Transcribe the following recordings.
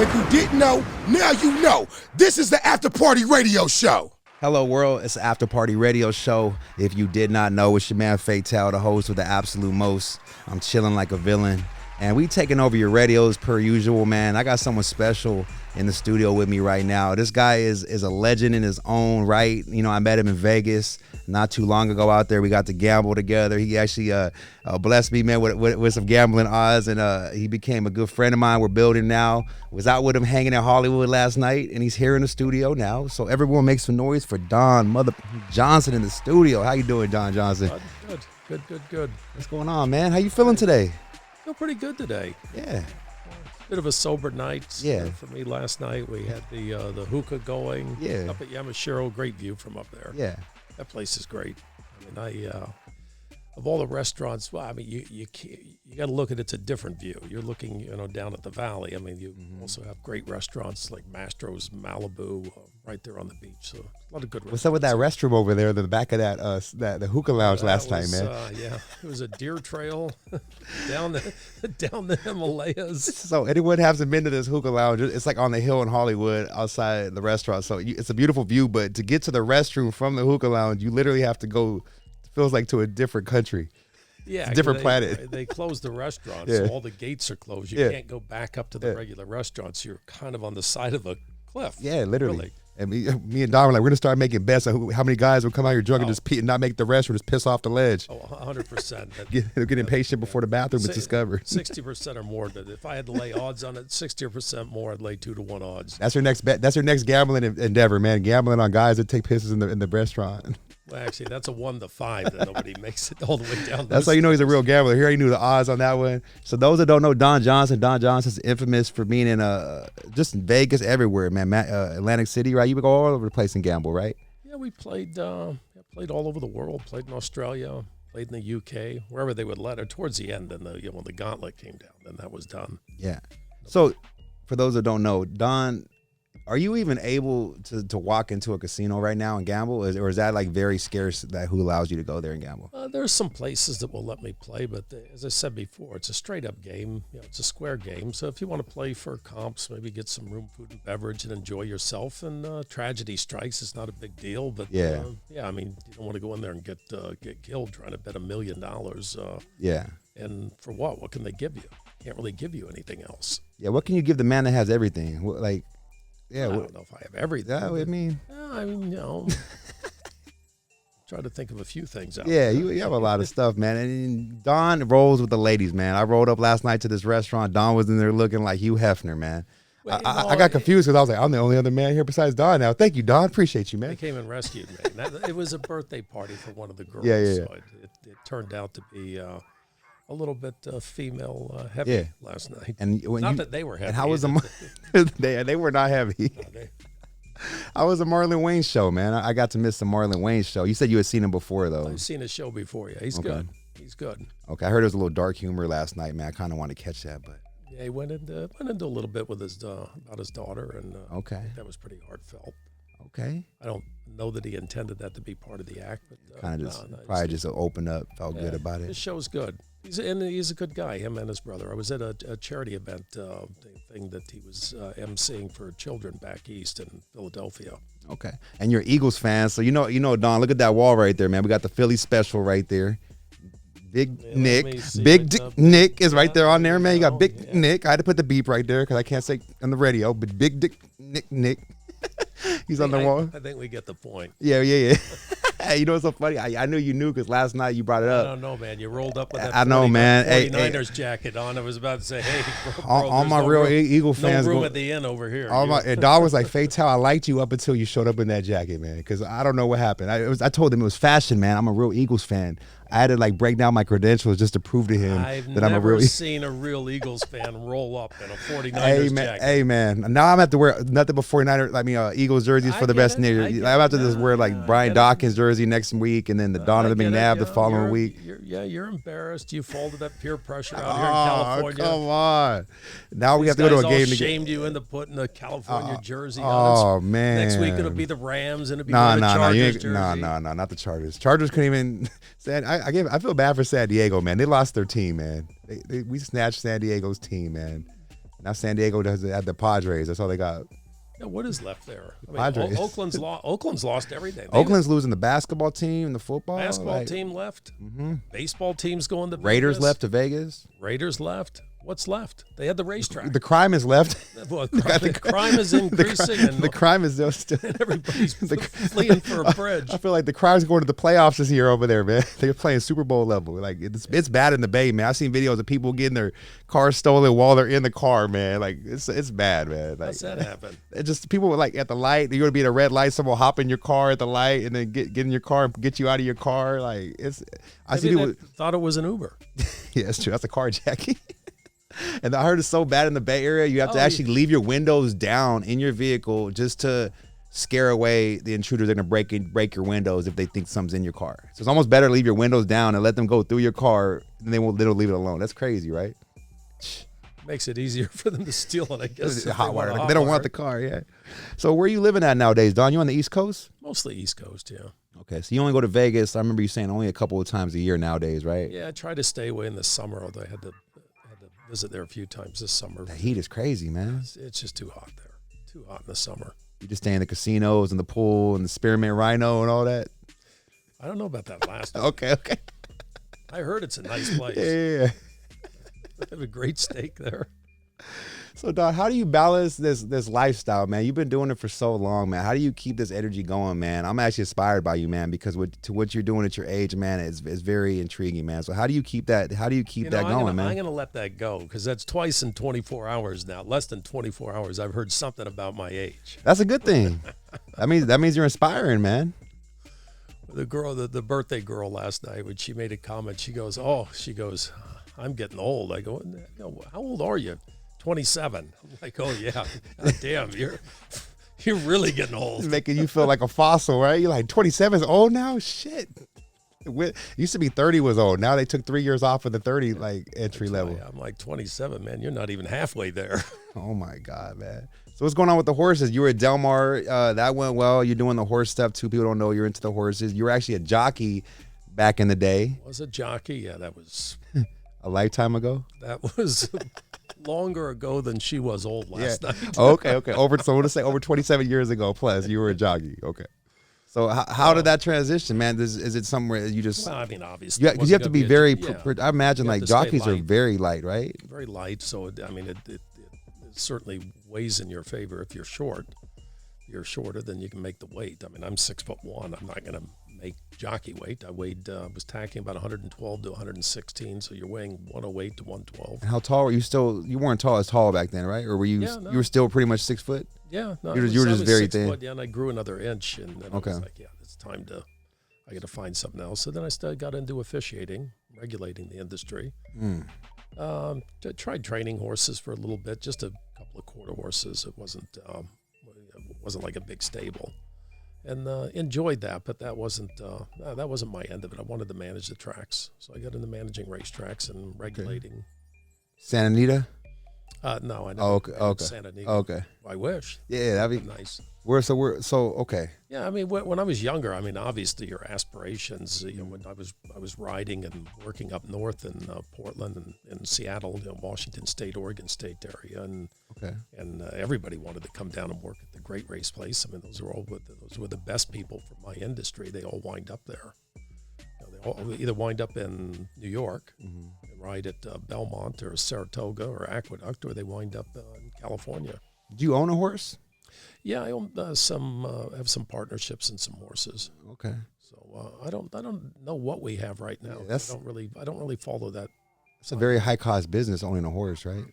If you didn't know, now you know. This is the After Party Radio Show. Hello, world. It's the After Party Radio Show. If you did not know, it's your man Fatell, the host with the absolute most. I'm chilling like a villain. And we taking over your radios per usual, man. I got someone special in the studio with me right now. This guy is a legend in his own right. You know, I met him in Vegas not too long ago out there. We got to gamble together. He actually blessed me, man, with some gambling odds, and he became a good friend of mine. We're building now. Was out with him hanging in Hollywood last night, and he's here in the studio now. So everyone make some noise for Johnson in the studio. How you doing, Don Johnson? Good. What's going on, man? How you feeling today? Feel pretty good today. Yeah. Bit of a sober night. Yeah. For me last night, we had the hookah going. Yeah. Up at Yamashiro, great view from up there. Yeah. That place is great. I mean, of all the restaurants, well, I mean, you got to look at it's a different view. You're looking, down at the valley. I mean, you also have great restaurants like Mastro's Malibu right there on the beach. So a lot of good. What's up with that restroom over there in the back of the hookah lounge last night, man? Yeah, it was a deer trail down the Himalayas. So anyone who hasn't been to this hookah lounge, it's like on the hill in Hollywood outside the restaurant. So it's a beautiful view, but to get to the restroom from the hookah lounge, you literally have to go. Feels like to a different country. Yeah, it's a different planet. They closed the restaurant, Yeah. so all the gates are closed. You can't go back up to the regular restaurants. You're kind of on the side of a cliff. Yeah, literally. Really. And me and Don were like, we're gonna start making bets on how many guys will come out here drunk and just pee and not make the restroom, just piss off the ledge. Oh, 100%. Get impatient before the bathroom is discovered. 60% or more. If I had to lay odds on it, 60% more, I'd lay 2-1 odds. That's your next bet. That's your next gambling endeavor, man. Gambling on guys that take pisses in the restaurant. Well, actually, that's a 1 to 5 that nobody makes it all the way down. That's how you know he's a real gambler. Here you knew the odds on that one. So those that don't know Don Johnson's infamous for being in just in Vegas, everywhere, man. Atlantic City, right? You would go all over the place and gamble, right? Yeah, we played all over the world. Played in Australia, played in the UK, wherever they would let her. Towards the end, and when the gauntlet came down, then that was done. Yeah. So for those that don't know, Don, are you even able to walk into a casino right now and gamble, or is that like very scarce? That who allows you to go there and gamble? There's some places that will let me play, but as I said before, it's a straight up game. It's a square game. So if you want to play for comps, maybe get some room, food, and beverage, and enjoy yourself. And tragedy strikes, it's not a big deal. But I mean, you don't want to go in there and get killed trying to bet $1 million. Yeah. And for what? What can they give you? Can't really give you anything else. Yeah. What can you give the man that has everything? Like. Yeah, I don't know if I have everything. Yeah, I mean, try to think of a few things out there. You have a lot of stuff, man. And Don rolls with the ladies, man. I rolled up last night to this restaurant. Don was in there looking like Hugh Hefner, man. Well, I got confused because I was like, I'm the only other man here besides Don now. Thank you, Don. Appreciate you, man. They came and rescued me. It was a birthday party for one of the girls. Yeah. So it turned out to be a little bit female heavy last night. And not that they were heavy. And how was they were not heavy. No, I was a Marlon Wayans show, man. I got to miss the Marlon Wayans show. You said you had seen him before, though. I've seen his show before, yeah. He's good. He's good. Okay, I heard there was a little dark humor last night, man. I kind of want to catch that, but yeah, he went into a little bit with his about his daughter, and that was pretty heartful. Okay. I don't know that he intended that to be part of the act, but kind of probably just opened up, felt good about it. His show's good. He's a good guy, him and his brother. I was at a charity event thing that he was emceeing for children back east in Philadelphia. Okay, and you're Eagles fan, so you know, Don. Look at that wall right there, man. We got the Philly special right there. Big Nick is right there on there, man. You got Big Nick. I had to put the beep right there because I can't say on the radio, but Big Dick Nick. He's on the wall. I think we get the point. Yeah. Hey, you know what's so funny? I knew you knew because last night you brought it up. I don't know, man. You rolled up with that 49ers jacket on. I was about to say, hey, bro, all my real Eagle fans. No room at the inn over here. And Don was like, Fatell, I liked you up until you showed up in that jacket, man. Because I don't know what happened. I told him it was fashion, man. I'm a real Eagles fan. I had to like break down my credentials just to prove to him that I'm a real. I've never seen a real Eagles fan roll up in a 49ers jacket. Hey, man. Now I'm at to wear nothing but 49ers. Eagles jerseys for the best nigga. I'm about to just wear like Brian Dawkins jersey next week, and then the Donovan McNabb the following week. You're embarrassed. You folded that peer pressure out here in California. Come on. Now we have to go to a game. Shamed you into putting a California jersey on. Oh man. Next week it'll be the Rams and it'll be the Chargers jersey. No, not the Chargers. Chargers couldn't even. I feel bad for San Diego, man. They lost their team, man. We snatched San Diego's team, man. Now San Diego does have the Padres. That's all they got. Yeah, what is left there? I mean, Padres. Oakland's lost everything. Oakland's losing the basketball team, the football. Basketball team left. Baseball team's going to Vegas. Raiders left to Vegas. Raiders left. What's left? They had the racetrack. The crime is left. Well, the crime is increasing. The crime is still. And everybody's fleeing for a bridge. I feel like the crime's going to the playoffs this year over there, man. They're playing Super Bowl level. Like it's bad in the Bay, man. I've seen videos of people getting their cars stolen while they're in the car, man. Like it's bad, man. Like, how's that happen? It just people were like at the light. You're gonna be at a red light. Someone will hop in your car at the light and then get in your car and get you out of your car. Like it's. I see people thought it was an Uber. Yeah, it's true. That's a carjacking. And I heard it's so bad in the Bay Area, you have to actually leave your windows down in your vehicle just to scare away the intruders. They're going to break your windows if they think something's in your car. So it's almost better to leave your windows down and let them go through your car, and they'll leave it alone. That's crazy, right? Makes it easier for them to steal it, I guess. Hot wire. They don't want the car, yeah. So where are you living at nowadays, Don? You on the East Coast? Mostly East Coast, yeah. Okay, so you only go to Vegas. I remember you saying only a couple of times a year nowadays, right? Yeah, I try to stay away in the summer, although I had to visit there a few times this summer. The heat is crazy, man. It's just too hot there. Too hot in the summer. You just stay in the casinos and the pool and the Spearmint Rhino and all that? I don't know about that last one. Okay. I heard it's a nice place. Yeah. They have a great steak there. So, Don, how do you balance this lifestyle, man? You've been doing it for so long, man. How do you keep this energy going, man? I'm actually inspired by you, man, because what you're doing at your age, man, is very intriguing, man. So how do you keep that? How do you keep that going, man? I'm gonna let that go because that's twice in 24 hours now. Less than 24 hours, I've heard something about my age. That's a good thing. that means you're inspiring, man. The girl, the birthday girl last night, when she made a comment, she goes, "I'm getting old." I go, "How old are you?" 27. I'm like, oh yeah, God damn, you're really getting old. It's making you feel like a fossil, right? You're like 27 is old now. Shit. It used to be 30 was old. Now they took 3 years off of the 30 like entry level. I'm like 27, man. You're not even halfway there. Oh my God, man. So what's going on with the horses? You were at Del Mar. That went well. You're doing the horse stuff too. People don't know you're into the horses. You were actually a jockey back in the day. Was a jockey? Yeah, that was a lifetime ago. That was longer ago than she was old last night. Okay. Over 27 years ago plus you were a jockey. Okay. So how did that transition, man? Is it somewhere you just? Well, I mean, obviously, because you have to be very. I imagine like jockeys are very light, right? Very light. So it certainly weighs in your favor if you're short. If you're shorter, then you can make the weight. I mean, I'm 6'1". I'm not going to make jockey weight. I was tacking about 112 to 116. So you're weighing 108 to 112. And how tall were you? You weren't as tall back then, right? Or were you? Yeah, no. You were still pretty much 6 foot. Yeah, no, you were just very thin. Foot, yeah, and I grew another inch, and then I was like, yeah, it's time I got to find something else. So then I got into officiating, regulating the industry. Tried training horses for a little bit, just a couple of quarter horses. It wasn't like a big stable, and enjoyed that, but that wasn't my end of it. I wanted to manage the tracks, so I got into managing racetracks and regulating. Okay. Santa Anita? No, I never. Okay. Santa Anita. Okay. I wish. Yeah, that'd be nice. Okay. Yeah, I mean, when I was younger, I mean, obviously your aspirations. When I was riding and working up north in Portland and Seattle, Washington State, Oregon State area, and everybody wanted to come down and work at the great race place. I mean, those were the best people from my industry. They all wind up there. They all either wind up in New York and ride at Belmont or Saratoga or Aqueduct, or they wind up in California. Do you own a horse? Yeah, I own have some partnerships and some horses. Okay. So I don't know what we have right now. Yeah, I don't really follow that. It's a very high cost business owning a horse, right?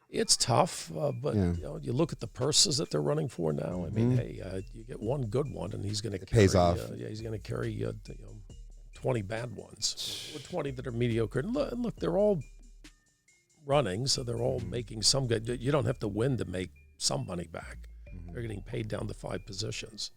It's tough, but you look at the purses that they're running for now. I mean, hey, you get one good one, and he's going to pays off. He's going to carry 20 bad ones, or 20 that are mediocre. And look, they're all running, so they're all making some good. You don't have to win to make some money back. They're getting paid down to 5 positions,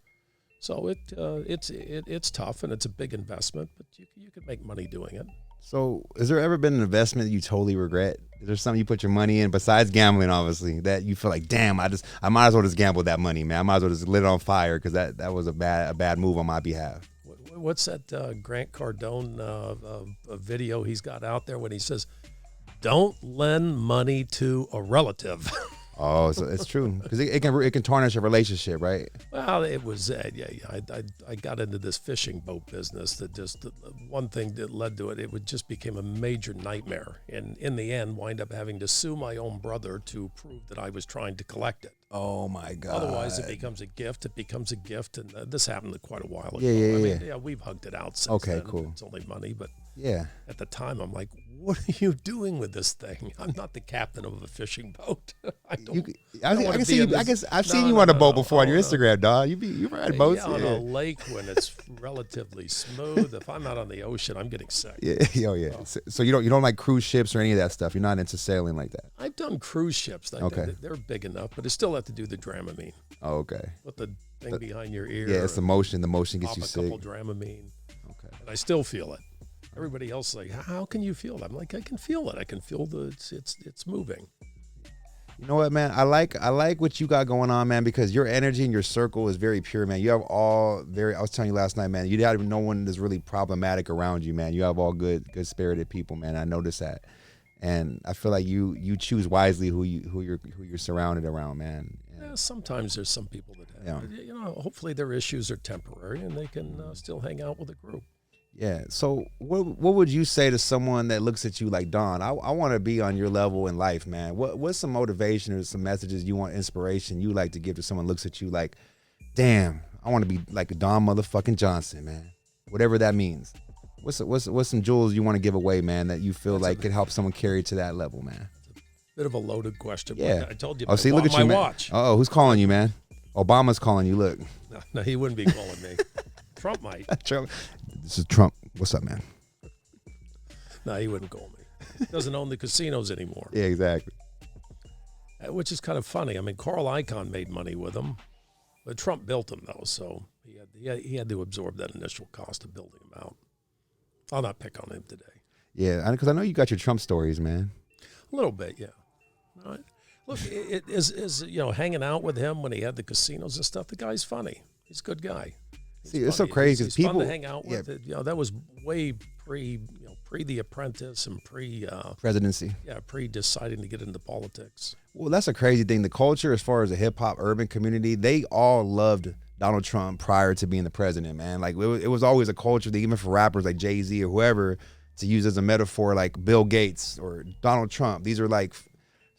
so it's tough and it's a big investment, but you can make money doing it. So, has there ever been an investment that you totally regret? Is there something you put your money in besides gambling, obviously, that you feel like, damn, I might as well just gamble that money, man. I might as well just lit it on fire because that was a bad move on my behalf. What's that Grant Cardone video he's got out there when he says, don't lend money to a relative. Oh, so it's true because it can tarnish a relationship, right? Well, it was I got into this fishing boat business that just one thing that led to it. It would just became a major nightmare, and in the end, wind up having to sue my own brother to prove that I was trying to collect it. Oh my God! Otherwise, it becomes a gift. It becomes a gift, and this happened quite a while ago. Yeah. We've hugged it out since. Okay, then. cool. It's only money, but yeah. At the time, I'm like, what are you doing with this thing? I'm not the captain of a fishing boat. I can see you. I guess I've seen you on a boat before on your Instagram, dog. You ride boats on a lake when it's relatively smooth. If I'm out on the ocean, I'm getting sick. Yeah. So you don't like cruise ships or any of that stuff. You're not into sailing like that. I've done cruise ships. Okay. They're big enough, but I still have to do the Dramamine. Oh, okay. Put the thing behind your ear. Yeah, it's the motion. The motion gets you sick. Pop a couple Dramamine. Okay. And I still feel it. Everybody else is like, how can you feel that? I'm like, I can feel it. I can feel it's moving. You know what, man? I like what you got going on, man, because your energy and your circle is very pure, man. You have I was telling you last night, man, you have no one that's really problematic around you, man. You have all good spirited people, man. I noticed that. And I feel like you choose wisely who you're surrounded around, man. Yeah, sometimes there's some people that have, hopefully their issues are temporary and they can still hang out with a group. Yeah. So what would you say to someone that looks at you like, Don, I want to be on your level in life, man? What's some motivation or some messages you want, inspiration you like to give to someone looks at you like, damn, I want to be like a Don motherfucking Johnson, man. Whatever that means. What's some jewels you want to give away, man, that you feel like could help someone carry to that level, man? Bit of a loaded question. Yeah. I told you. Oh, see, look at you, man. Watch. Oh, who's calling you, man? Obama's calling you. Look. No, he wouldn't be calling me. Trump might. Trump. This is Trump. What's up, man? No, he wouldn't call me. Doesn't own the casinos anymore. Yeah, exactly. Which is kind of funny. I mean, Carl Icahn made money with him, but Trump built them though, so he had to absorb that initial cost of building them out. I'll not pick on him today. Yeah, because I know you got your Trump stories, man. A little bit, yeah. All right. Look, it is hanging out with him when he had the casinos and stuff. The guy's funny. He's a good guy. See, it's so crazy because people fun to hang out with. That was way pre The Apprentice and presidency. Yeah, pre deciding to get into politics. Well, that's a crazy thing. The culture, as far as the hip hop urban community, they all loved Donald Trump prior to being the president, man. Like it was always a culture that even for rappers like Jay-Z or whoever to use as a metaphor, like Bill Gates or Donald Trump. These are like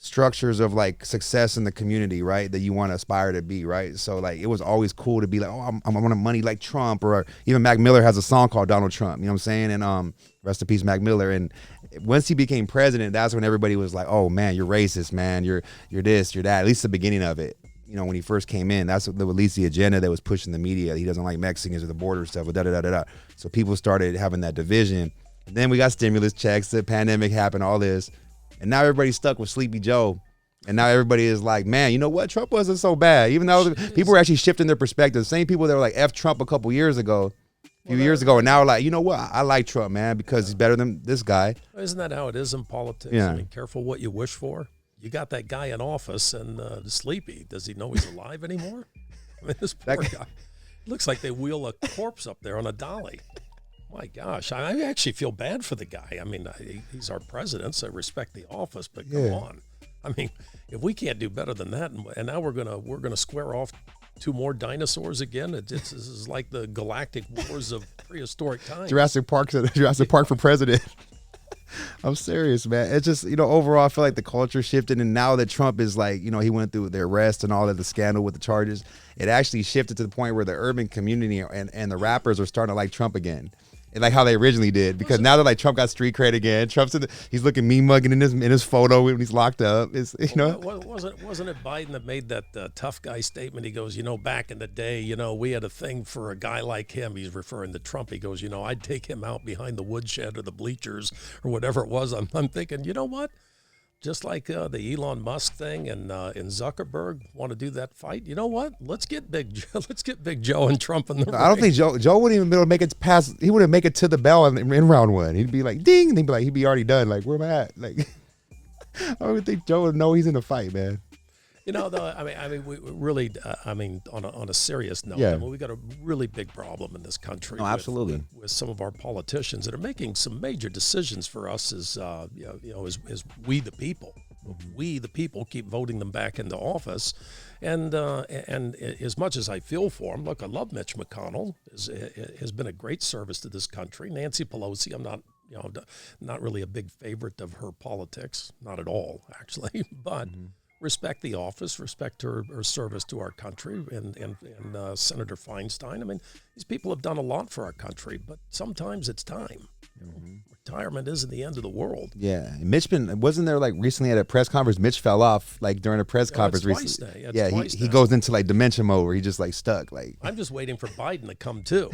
structures of like success in the community, right? That you want to aspire to be, right? So like it was always cool to be like, oh, I want money like Trump, or even Mac Miller has a song called Donald Trump. You know what I'm saying? And rest in peace, Mac Miller. And once he became president, that's when everybody was like, oh man, you're racist, man. You're this, you're that. At least the beginning of it. You know, when he first came in, that's at least the agenda that was pushing the media. He doesn't like Mexicans or the border stuff, da da da da da. So people started having that division. And then we got stimulus checks, the pandemic happened, all this. And now everybody's stuck with Sleepy Joe. And now everybody is like, man, you know what? Trump wasn't so bad. Even though people were actually shifting their perspective. Same people that were like F Trump a couple years ago, years ago, and now are like, you know what? I like Trump, man, because he's better than this guy. Isn't that how it is in politics? Yeah. I mean, careful what you wish for. You got that guy in office and Sleepy. Does he know he's alive anymore? I mean, this poor guy. It looks like they wheel a corpse up there on a dolly. My gosh, I actually feel bad for the guy. I mean, he's our president, so I respect the office, but come on. I mean, if we can't do better than that, and now we're gonna square off two more dinosaurs again. This is like the galactic wars of prehistoric times. Jurassic Park for president. I'm serious, man. It's just, overall, I feel like the culture shifted, and now that Trump is like, he went through the arrest and all of the scandal with the charges, it actually shifted to the point where the urban community and the rappers are starting to like Trump again. And like how they originally did, because now that like Trump got street cred again, he's looking mean mugging in his photo when he's locked up. Wasn't it Biden that made that tough guy statement? He goes, back in the day, we had a thing for a guy like him. He's referring to Trump. He goes, I'd take him out behind the woodshed or the bleachers or whatever it was. I'm thinking, you know what? Just like the Elon Musk thing and Zuckerberg want to do that fight. You know what? Let's get Big Joe and Trump in the ring. I don't think Joe wouldn't even be able to make it past. He wouldn't make it to the bell in round one. He'd be like, ding. And he'd be already done. Like, where am I at? Like, I don't even think Joe would know he's in the fight, man. Though, we really, on a serious note, Yeah. we got a really big problem in this country. No, absolutely. With some of our politicians that are making some major decisions for us as we the people. We the people keep voting them back into office, and as much as I feel for him, look, I love Mitch McConnell. Has been a great service to this country. Nancy Pelosi, I'm not really a big favorite of her politics, not at all, actually, but. Respect the office, respect her service to our country, and Senator Feinstein. These people have done a lot for our country, but sometimes it's time. Retirement isn't the end of the world. Yeah, Mitch wasn't there like recently at a press conference. Mitch fell off like during a press conference recently. He goes into like dementia mode where he just like stuck. Like I'm just waiting for Biden to come too.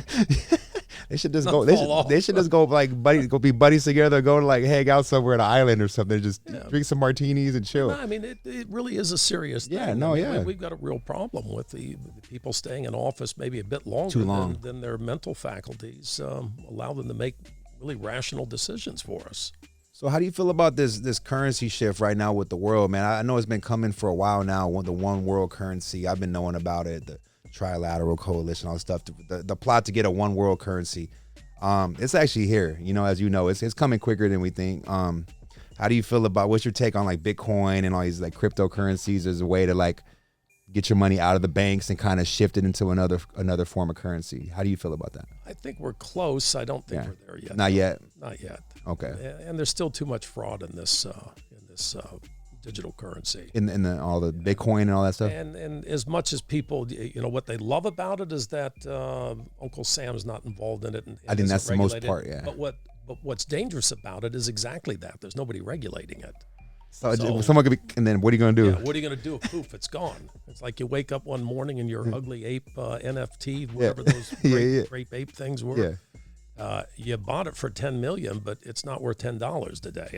They should just go. They should just go like go be buddies together. Go to like hang out somewhere at an island or something. Just drink some martinis and chill. No, it really is a serious thing. We've got a real problem with the people staying in office maybe a bit longer than their mental faculties allow them to make really rational decisions for us. So how do you feel about this currency shift right now with the world, man? I know it's been coming for a while now. The one world currency. I've been knowing about it. The trilateral coalition, all the stuff. The plot to get a one world currency. It's actually here. As you know, it's coming quicker than we think. How do you feel about what's your take on like Bitcoin and all these like cryptocurrencies as a way to like get your money out of the banks and kind of shift it into another form of currency? How do you feel about that? I think we're close. I don't think we're there yet. Not yet. Not yet. Okay. And there's still too much fraud in this digital currency. In all the Bitcoin and all that stuff. And as much as people, what they love about it is that Uncle Sam's not involved in it. And I think that's the most part. Yeah. But what's dangerous about it is exactly that. There's nobody regulating it. So someone could be, and then what are you going to do? Yeah, what are you going to do? Poof, it's gone. It's like you wake up one morning and your ugly ape NFT, whatever those grape ape things were. Yeah. You bought it for $10 million, but it's not worth $10 today.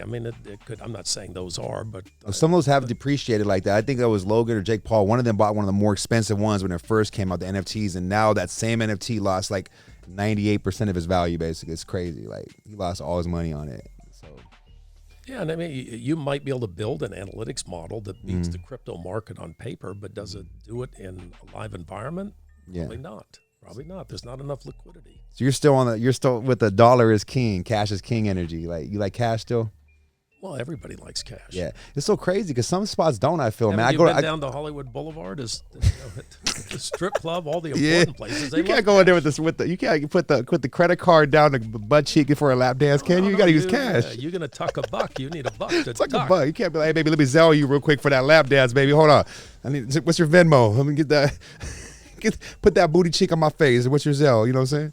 It could. I'm not saying those are, but some of those have depreciated like that. I think that was Logan or Jake Paul. One of them bought one of the more expensive ones when it first came out, the NFTs, and now that same NFT lost like 98% of its value. Basically, it's crazy. Like he lost all his money on it. So. Yeah, and you might be able to build an analytics model that beats the crypto market on paper, but does it do it in a live environment? Probably not. Probably not. There's not enough liquidity. So you're still with the dollar is king, cash is king energy. Like you like cash still? Well, everybody likes cash. Yeah, it's so crazy because some spots don't. I feel, man. Been down to Hollywood Boulevard, the strip club, all the important places. You can't go in there you can't put the credit card down the butt cheek for a lap dance, can you? You got to use cash. Yeah, you're gonna tuck a buck. You need a buck to tuck. A buck. You can't be like, hey, baby, let me Zelle you real quick for that lap dance, baby. Hold on. What's your Venmo? Let me get that. Put that booty cheek on my face. What's your Zelle? You know what I'm saying?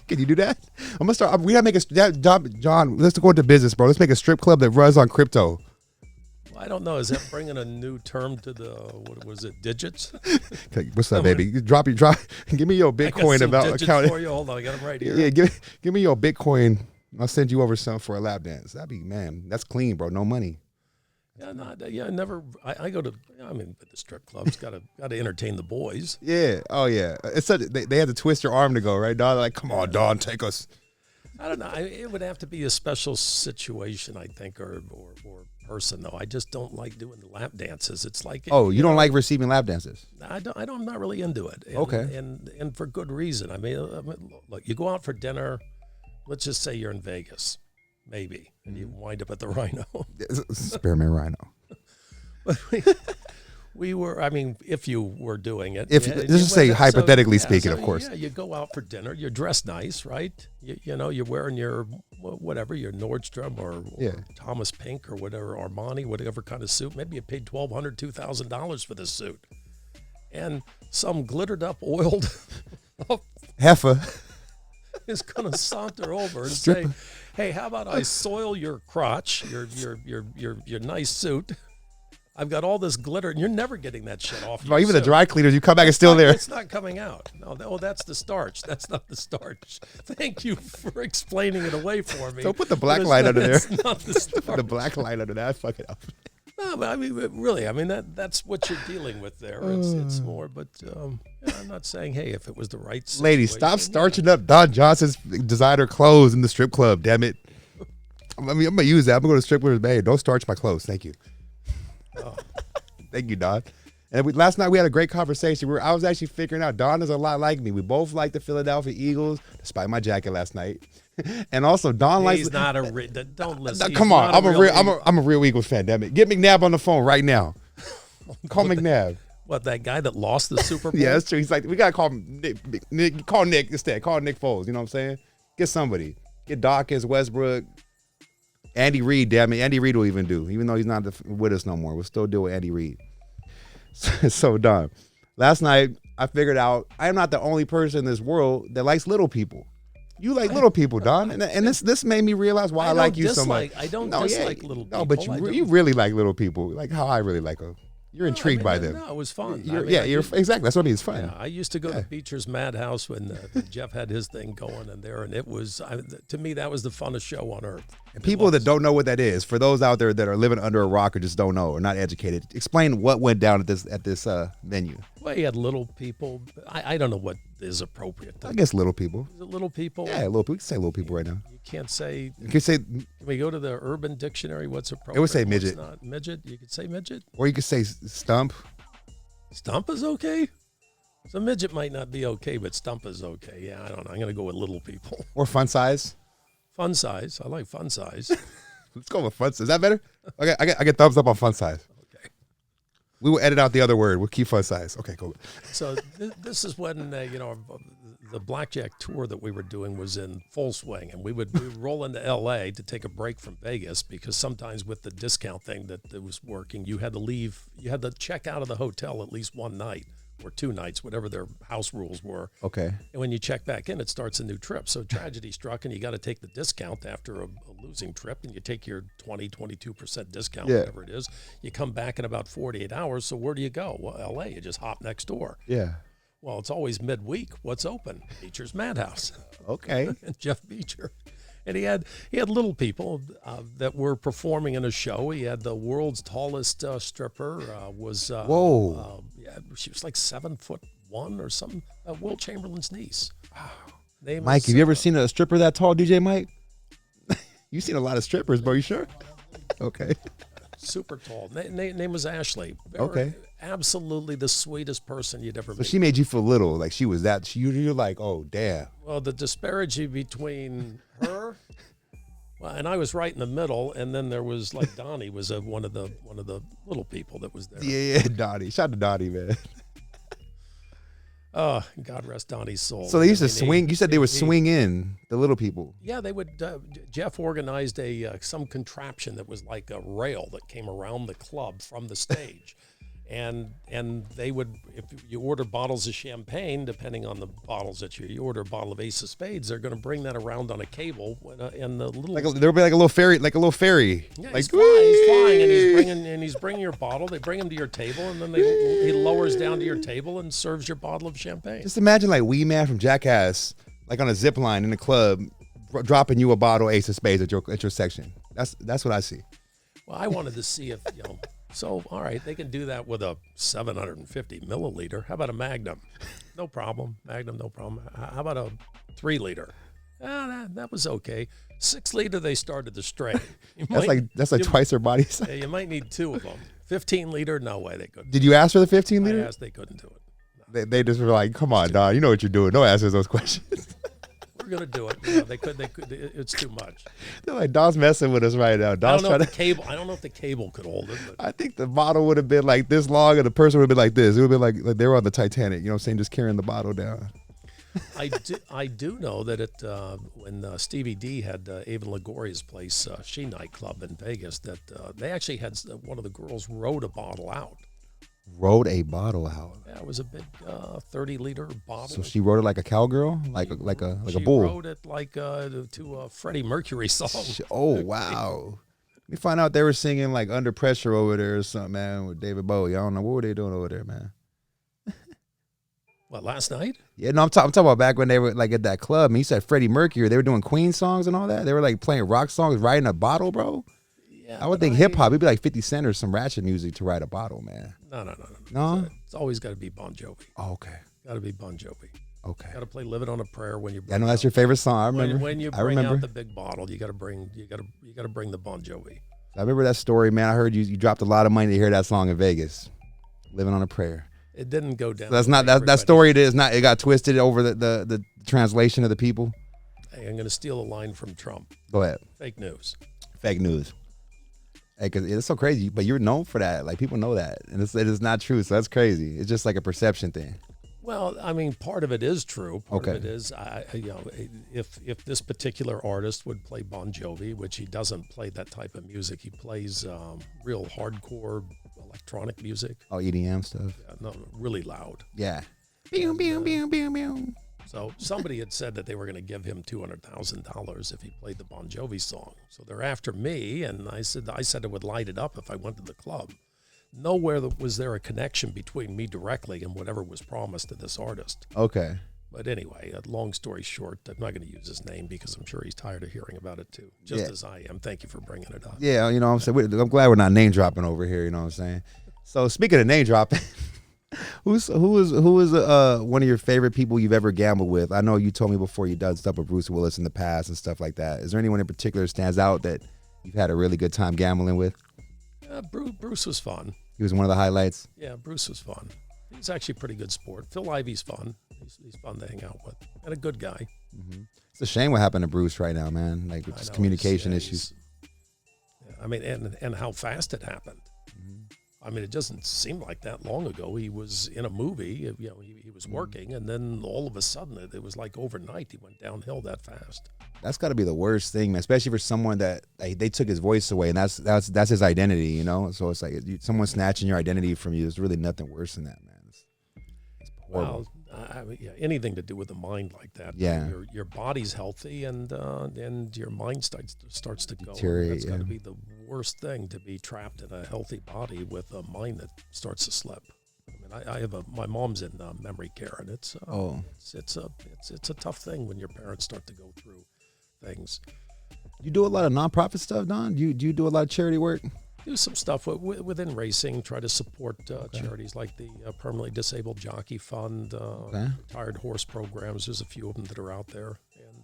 Can you do that? I'm gonna start. We gotta make John. Let's go into business, bro. Let's make a strip club that runs on crypto. Well, I don't know. Is that bringing a new term to the what was it? Digits? Okay, what's up, baby? Drop. Give me your Bitcoin account. For you. Hold on, I got them right here. Yeah, give me your Bitcoin. I'll send you over some for a lap dance. That'd be, man. That's clean, bro. No money. Yeah, never. I go to. The strip clubs got to entertain the boys. Yeah. Oh yeah. It's they had to twist your arm to go, right, Don? Like, come on, Don, take us. I don't know. It would have to be a special situation, I think, or person though. I just don't like doing the lap dances. It's like you don't like receiving lap dances. I'm not really into it. Okay. And for good reason. Look, you go out for dinner. Let's just say you're in Vegas. Maybe. And you wind up at the Rhino. Spearmint Rhino. We were, if you were doing it. Just say hypothetically speaking, of course. Yeah, you go out for dinner. You're dressed nice, right? You're wearing your, whatever, your Nordstrom or Thomas Pink or whatever, Armani, whatever kind of suit. Maybe you paid $1,200, $2,000 for this suit. And some glittered up, oiled heifer is going to saunter over and say, hey, how about I soil your crotch, your nice suit? I've got all this glitter, and you're never getting that shit off. Even the dry cleaners, you come back, it's still there. It's not coming out. No, that's the starch. That's not the starch. Thank you for explaining it away for me. Don't put the black light under there. That's not the starch. Put the black light under that. Fuck it up. No, but really, that's what you're dealing with there. It's more, but I'm not saying, hey, if it was the right situation. Lady, stop starching up Don Johnson's designer clothes in the strip club, damn it. I'm going to use that. I'm going to go to strip clubs, man. Don't starch my clothes. Thank you. Oh. Thank you, Don. And last night we had a great conversation. I was actually figuring out Don is a lot like me. We both like the Philadelphia Eagles, despite my jacket last night. And also Don likes. He's not a don't listen. Come on, I'm a real Eagles fan. Damn it, get McNabb on the phone right now. Call McNabb. What, that guy that lost the Super Bowl? Yeah, that's true. He's like, we gotta call Nick. Call Nick instead. Call Nick Foles. You know what I'm saying? Get somebody. Get Dawkins, Westbrook, Andy Reid. Damn it, Andy Reid will even do. Even though he's not with us no more, we'll still deal with Andy Reid. So Don, last night I figured out I am not the only person in this world that likes little people. You like little people, Don, and this made me realize why I like you so much. I don't dislike little people. No, but you really like little people, like how I really like them. You're intrigued by them. No, it was fun. Exactly. That's what I mean. It's fun. Yeah, I used to go to Beecher's Madhouse when Jeff had his thing going in there, and it was to me that was the funnest show on earth. And people that don't know what that is, for those out there that are living under a rock or just don't know or not educated, explain what went down at this venue. Well, you had little people. I don't know what is appropriate. I guess little people. Is it little people? Yeah, little people. You can say little people right now. You can't say. You can say. Can we go to the Urban Dictionary? What's appropriate? It would say midget. Not midget. You could say midget. Or you could say stump. Stump is okay. So midget might not be okay, but stump is okay. Yeah, I don't know. I'm gonna go with little people. Or fun size. Fun size. I like fun size. Let's go with fun size. Is that better? Okay, I get thumbs up on fun size. Okay. We will edit out the other word. We'll keep fun size. Okay, cool. So this is when the blackjack tour that we were doing was in full swing, and we would roll into L.A. to take a break from Vegas because sometimes with the discount thing that was working, you had to leave. You had to check out of the hotel at least one night or two nights, whatever their house rules were. Okay. And when you check back in, it starts a new trip. So tragedy struck, and you got to take the discount after a losing trip, and you take your 22% discount, whatever it is. You come back in about 48 hours. So where do you go? Well, L.A. You just hop next door. Yeah. Well, it's always midweek. What's open? Beecher's Madhouse. Okay. And Jeff Beecher. And he had little people that were performing in a show. He had the world's tallest stripper. Whoa. She was like 7'1" or something. Will Chamberlain's niece. Wow. Mike, have you ever seen a stripper that tall, DJ Mike? You've seen a lot of strippers, bro. You sure? Okay. Super tall. Name was Ashley. Okay. Absolutely the sweetest person you'd ever meet. So she made you feel little, like she was that. You're like, oh damn. Well, the disparity between her, and I was right in the middle, and then there was like Donnie was one of the little people that was there. Yeah, Donnie. Shout out to Donnie, man. Oh, God rest Donnie's soul. So they used to swing. You said they would swing in the little people. Yeah, they would. Jeff organized some contraption that was like a rail that came around the club from the stage. And they would, if you order bottles of champagne, depending on the bottles that you order a bottle of Ace of Spades, they're going to bring that around on a cable and the little. There'll be like a little ferry. Yeah, like, he's flying, and he's bringing your bottle. They bring him to your table, and then he lowers down to your table and serves your bottle of champagne. Just imagine like Wee Man from Jackass, like on a zip line in the club, dropping you a bottle of Ace of Spades at your section. That's what I see. Well, I wanted to see if So, all right, they can do that with a 750 milliliter. How about a Magnum? No problem. Magnum, no problem. How about a 3 liter? That was okay. 6 liter, they started to strain. That's like twice their body size. Yeah, you might need 2 of them. 15 liter, no way they couldn't. Did you ask for the 15 liter? I asked, they couldn't do it. No. They just were like, come on, dog, you know what you're doing. Don't ask us those questions. We're gonna do it. They could. It's too much. They're like, Daw's messing with us right now. I don't know if the cable could hold it. But. I think the bottle would have been like this long, and the person would have been like this. It would have been like they were on the Titanic. You know what I'm saying? Just carrying the bottle down. I do know that when Stevie D had Ava Longoria's place, She Nightclub in Vegas, that they actually had one of the girls rode a bottle out. Rode a bottle out. Yeah, it was a big 30-liter bottle. So she rode it like a cowgirl, like a bull. She rode it like to a Freddie Mercury song. Oh wow! We find out they were singing like Under Pressure over there or something, man, with David Bowie. I don't know what were they doing over there, man. What, last night? Yeah, no, I'm talking about back when they were like at that club. And you said Freddie Mercury. They were doing Queen songs and all that. They were like playing rock songs, riding a bottle, bro. Yeah, I would think hip hop. It'd be like 50 Cent or some ratchet music to ride a bottle, man. No. It's always got to be Bon Jovi. Oh, okay. Got to be Bon Jovi. Okay. Got to play "Living on a Prayer" when you. I know that's your favorite song. I remember. When you bring out the big bottle, you got to bring the Bon Jovi. I remember that story, man. I heard you dropped a lot of money to hear that song in Vegas. Living on a prayer. It didn't go down. So that's not that story. It is not. It got twisted over the translation of the people. Hey, I'm going to steal a line from Trump. Go ahead. Fake news. Fake news. Hey, cause it's so crazy, but you're known for that. Like people know that, and it is not true. So that's crazy. It's just like a perception thing. Well, I mean, part of it is true. Part Okay. of it is, if this particular artist would play Bon Jovi, which he doesn't play that type of music, he plays real hardcore electronic music. Oh, EDM stuff. No, really loud. Yeah. Pew, pew, pew, pew, pew. So somebody had said that they were going to give him $200,000 if he played the Bon Jovi song. So they're after me, and I said it would light it up if I went to the club. Nowhere was there a connection between me directly and whatever was promised to this artist. Okay. But anyway, long story short, I'm not going to use his name because I'm sure he's tired of hearing about it too, just as I am. Thank you for bringing it up. Yeah, you know what I'm saying? I'm glad we're not name dropping over here, you know what I'm saying? So speaking of name dropping, who is one of your favorite people you've ever gambled with? I know you told me before you done stuff with Bruce Willis in the past and stuff like that. Is there anyone in particular that stands out that you've had a really good time gambling with? Bruce was fun. He was one of the highlights. Yeah, Bruce was fun. He's actually a pretty good sport. Phil Ivey's fun. He's fun to hang out with, and a good guy. Mm-hmm. It's a shame what happened to Bruce right now, man. Like with just communication issues. I mean, and how fast it happened. Mm-hmm. I mean, it doesn't seem like that long ago. He was in a movie. You know, he was working, and then all of a sudden, it was like overnight. He went downhill that fast. That's got to be the worst thing, man. Especially for someone that they took his voice away, and that's his identity, you know. So it's like someone snatching your identity from you. There's really nothing worse than that, man. It's horrible. Well, anything to do with the mind like that. Yeah. Your body's healthy, and your mind starts to go. Deteriorate. That's got to be the worst thing, to be trapped in a healthy body with a mind that starts to slip. I mean, I have my mom's in memory care, and it's a tough thing when your parents start to go through things. You do a lot of nonprofit stuff, Don? Do you do a lot of charity work? Do some stuff within racing, try to support charities like the Permanently Disabled Jockey Fund, retired horse programs. There's a few of them that are out there.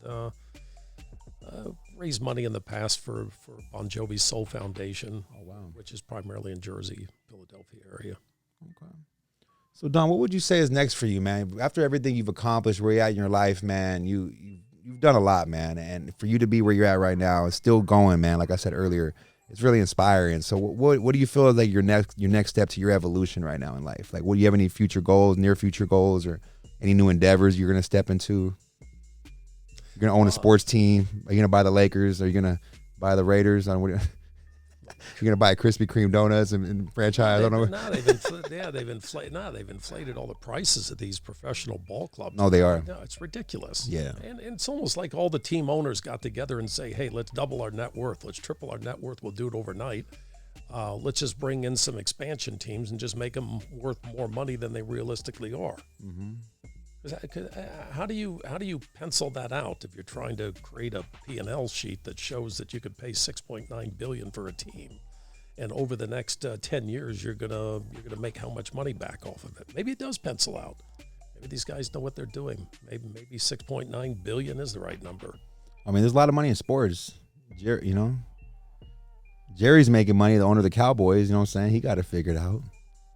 And raised money in the past for Bon Jovi's Soul Foundation, which is primarily in Jersey, Philadelphia area. Okay. So, Don, what would you say is next for you, man? After everything you've accomplished, where you're at in your life, man, you've done a lot, man. And for you to be where you're at right now and still going, man, like I said earlier, it's really inspiring. So what do you feel is like your next step to your evolution right now in life? Like, do you have any future goals, near future goals, or any new endeavors you're going to step into? You're going to own a sports team? Are you going to buy the Lakers? Are you going to buy the Raiders? You're going to buy Krispy Kreme donuts and franchise? I don't know. They've inflated all the prices of these professional ball clubs. No, they are. No, it's ridiculous. Yeah. And it's almost like all the team owners got together and say, hey, let's double our net worth. Let's triple our net worth. We'll do it overnight. Let's just bring in some expansion teams and just make them worth more money than they realistically are. Mm-hmm. How do you pencil that out if you're trying to create a P&L sheet that shows that you could pay $6.9 billion for a team, and over the next 10 years you're gonna make how much money back off of it? Maybe it does pencil out. Maybe these guys know what they're doing. Maybe $6.9 billion is the right number. I mean, there's a lot of money in sports. Jerry's making money, the owner of the Cowboys. You know what I'm saying? He got it figured out.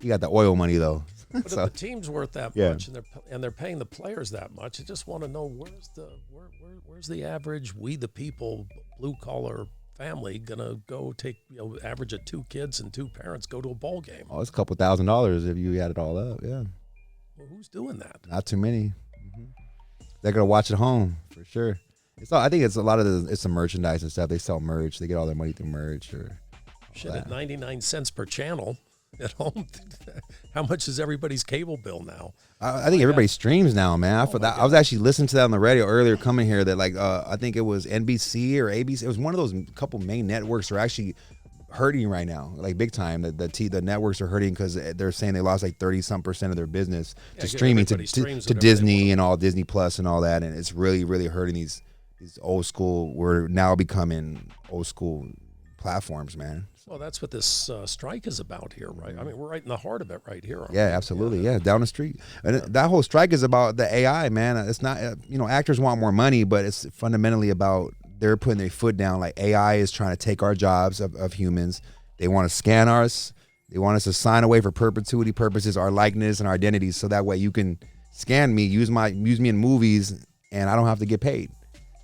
He got the oil money though. But if the team's worth that much and they're paying the players that much, I just want to know where's the average we the people blue collar family gonna go take average of 2 kids and 2 parents go to a ball game? Oh, it's a couple $1,000s if you add it all up. Yeah. Well, who's doing that? Not too many. Mm-hmm. They're gonna watch at home for sure. I think it's a lot of it's some merchandise and stuff. They sell merch. They get all their money through merch or shit at 99 cents per channel. At home, how much is everybody's cable bill now? I think everybody streams now, man. I was actually listening to that on the radio earlier coming here that I think it was NBC or ABC. It was one of those couple main networks are actually hurting right now, like big time. The networks are hurting because they're saying they lost like 30-some% of their business to streaming to Disney and all Disney Plus and all that, and it's really really hurting these old school. We're now becoming old school platforms, man. Well, that's what this strike is about here, right? I mean, we're right in the heart of it right here. Yeah, absolutely. Yeah, down the street. And that whole strike is about the AI, man. It's not, actors want more money, but it's fundamentally about they're putting their foot down. Like AI is trying to take our jobs of humans. They want to scan us They want us to sign away for perpetuity purposes our likeness and our identities, so that way you can scan me, use me in movies, and I don't have to get paid.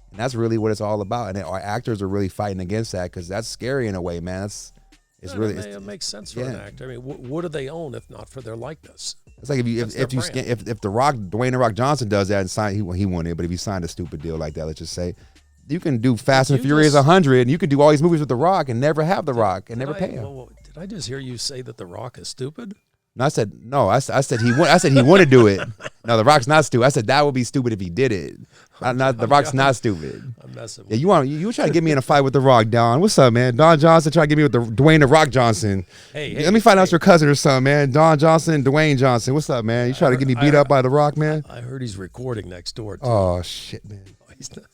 And that's really what it's all about. And our actors are really fighting against that, because that's scary in a way, man. It makes sense for an actor. I mean, what do they own if not for their likeness? It's like if The Rock, Dwayne "The Rock" Johnson does that and sign, he won it. But if he signed a stupid deal like that, let's just say, you can do Fast and Furious 100, and you could do all these movies with The Rock and never have The Rock and never pay him. Did I just hear you say that The Rock is stupid? No, I said he wouldn't do it. No, The Rock's not stupid. I said that would be stupid if he did it. The Rock's not stupid. I'm messing with you try to get me in a fight with The Rock, Don. What's up, man? Don Johnson try to get me with Dwayne "The Rock" Johnson. Hey, let me find out your cousin or something, man. Don Johnson, Dwayne Johnson. What's up, man? You try to get me beat up by The Rock, man? I heard he's recording next door too. Oh shit, man.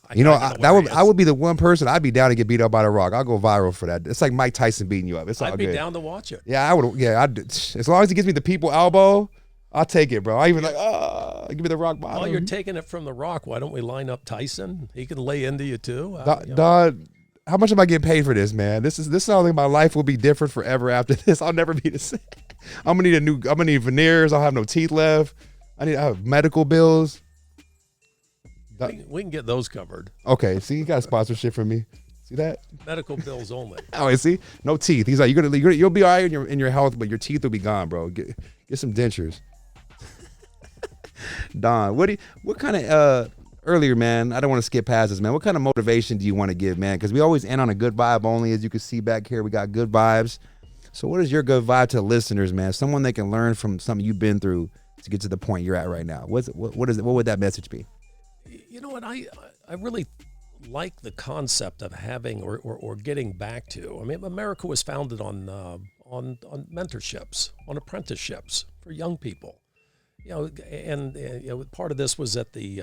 I would be the one person I'd be down to get beat up by The Rock. I'll go viral for that. It's like Mike Tyson beating you up. It's all I'd good. be down to watch it. Yeah, I would. Yeah, as long as he gives me the people elbow, I'll take it, bro. I even give me the rock bottom. While you're taking it from The Rock, why don't we line up Tyson? He can lay into you too. Don, how much am I getting paid for this, man? This sounds like my life will be different forever after this. I'll never be the same. I'm gonna need veneers. I'll have no teeth left. I have medical bills. We can get those covered. Okay, see, you got a sponsorship from me. See that? Medical bills only. Oh, see, no teeth. He's like, you'll be all right in your health, but your teeth will be gone, bro. Get some dentures. Don, what kind of earlier, man? I don't want to skip past this, man. What kind of motivation do you want to give, man? Because we always end on a good vibe only. As you can see back here, we got good vibes. So, what is your good vibe to the listeners, man? Someone they can learn from something you've been through to get to the point you're at right now. What would that message be? You know what, I really like the concept of having or getting back to. I mean, America was founded on mentorships, on apprenticeships for young people. You know, and part of this was at the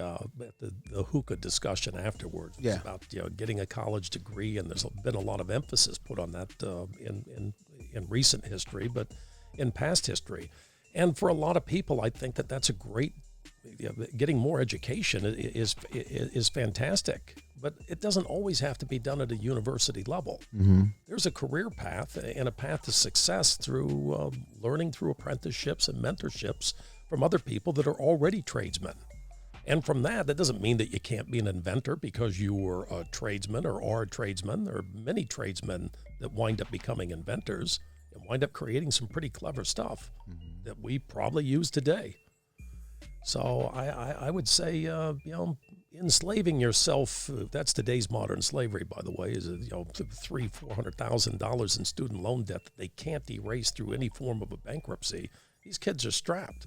hookah discussion afterwards. It was about getting a college degree, and there's been a lot of emphasis put on that in recent history, but in past history, and for a lot of people, I think that's a great. Getting more education is fantastic, but it doesn't always have to be done at a university level. Mm-hmm. There's a career path and a path to success through learning through apprenticeships and mentorships from other people that are already tradesmen. And from that doesn't mean that you can't be an inventor because you were a tradesman or are a tradesman. There are many tradesmen that wind up becoming inventors and wind up creating some pretty clever stuff that we probably use today. So I would say, enslaving yourself, that's today's modern slavery, by the way, is, $300,000-$400,000 in student loan debt that they can't erase through any form of a bankruptcy. These kids are strapped.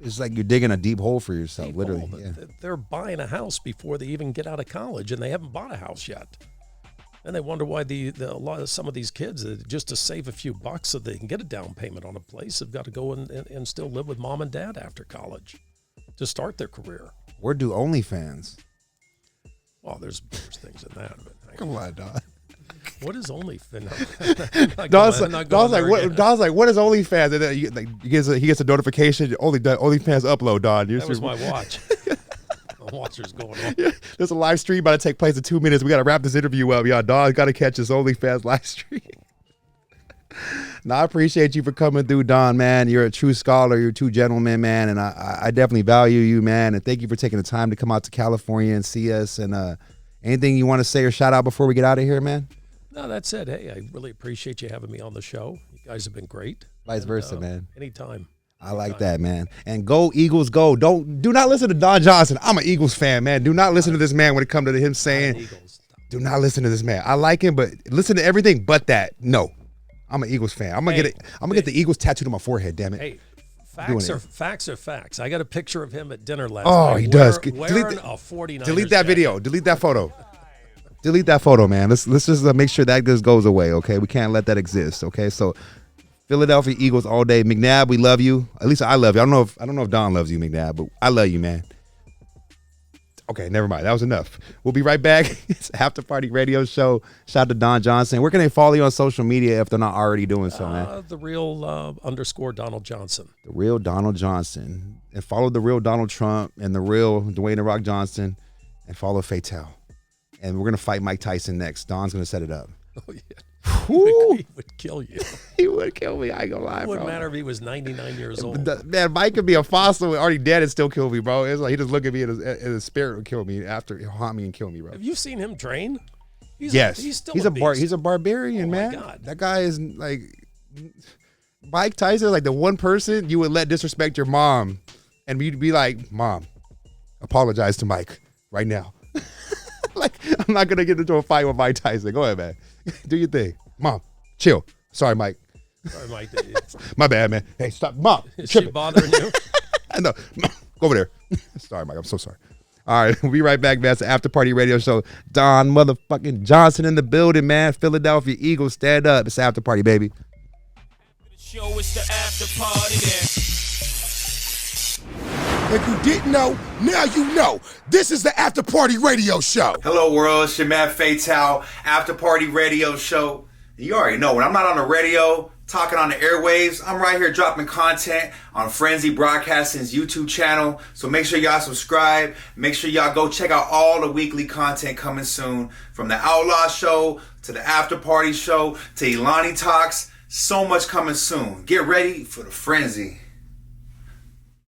It's like you're digging a deep hole for yourself, literally. Yeah. They're buying a house before they even get out of college, and they haven't bought a house yet. And they wonder why some of these kids, just to save a few bucks so they can get a down payment on a place, have got to go and still live with mom and dad after college to start their career. Or do OnlyFans. Well, there's things in that. But come on, Don. What is OnlyFans? Don's like, what is OnlyFans? And then he gets a notification. OnlyFans upload, Don. That was my watch. My watcher's going on. Yeah, there's a live stream about to take place in 2 minutes. We got to wrap this interview up. Y'all, Don's got to catch his OnlyFans live stream. Now, I appreciate you for coming through, Don, man. You're a true scholar. You're a true gentleman, man. And I definitely value you, man. And thank you for taking the time to come out to California and see us. And anything you want to say or shout out before we get out of here, man? No, that's it. Hey, I really appreciate you having me on the show. You guys have been great. Vice versa, man. Anytime. I like that, man. And go Eagles, go. Do not listen to Don Johnson. I'm an Eagles fan, man. Do not listen to this man when it comes to him saying, do not listen to this man. I like him, but listen to everything but that. No. I'm an Eagles fan. I'm gonna get the Eagles tattooed on my forehead, damn it. Hey, facts are facts. I got a picture of him at dinner last night. He does. Wearing a 49ers delete that video. Delete that photo. Delete that photo, man. Let's just make sure that just goes away, okay? We can't let that exist, okay? So Philadelphia Eagles all day. McNabb, we love you. At least I love you. I don't know if Don loves you, McNabb, but I love you, man. Okay, never mind. That was enough. We'll be right back. It's After Party Radio Show. Shout out to Don Johnson. Where can they follow you on social media if they're not already doing so, man? The real _ Donald Johnson. The real Donald Johnson. And follow the real Donald Trump and the real Dwayne "The Rock" Johnson. And follow Fatell. And we're going to fight Mike Tyson next. Don's going to set it up. Oh, yeah. He would kill you. He would. would kill me. I ain't gonna lie, It wouldn't bro. matter if he was 99 years old. Man, Mike could be a fossil, already dead, and still kill me, bro. It's like he just look at me and his spirit would kill me after he'll haunt me and kill me, bro. Have you seen him train? Yes, he's still he's a beast. he's a barbarian, Oh, my man. God. That guy is like Mike Tyson, like the one person you would let disrespect your mom, and you'd be like, "Mom, apologize to Mike right now." Like, I'm not gonna get into a fight with Mike Tyson. Go ahead, man. Do your thing, Mom. Chill. Sorry, Mike. Sorry, Mike. My bad, man. Hey, stop, Mom. Is she bothering you? I know. Go over there. Sorry, Mike. I'm so sorry. All right, we'll be right back, man. It's the After Party Radio Show. Don motherfucking Johnson in the building, man. Philadelphia Eagles, stand up. It's After Party, baby. Show is the after party If you didn't know, now you know. This is the After Party Radio Show. Hello, world. It's your man Fatell, After Party Radio Show. You already know, when I'm not on the radio, talking on the airwaves, I'm right here dropping content on Frenzy Broadcasting's YouTube channel. So make sure y'all subscribe. Make sure y'all go check out all the weekly content coming soon. From the Outlaw Show to the After Party Show to Ilani Talks. So much coming soon. Get ready for the Frenzy.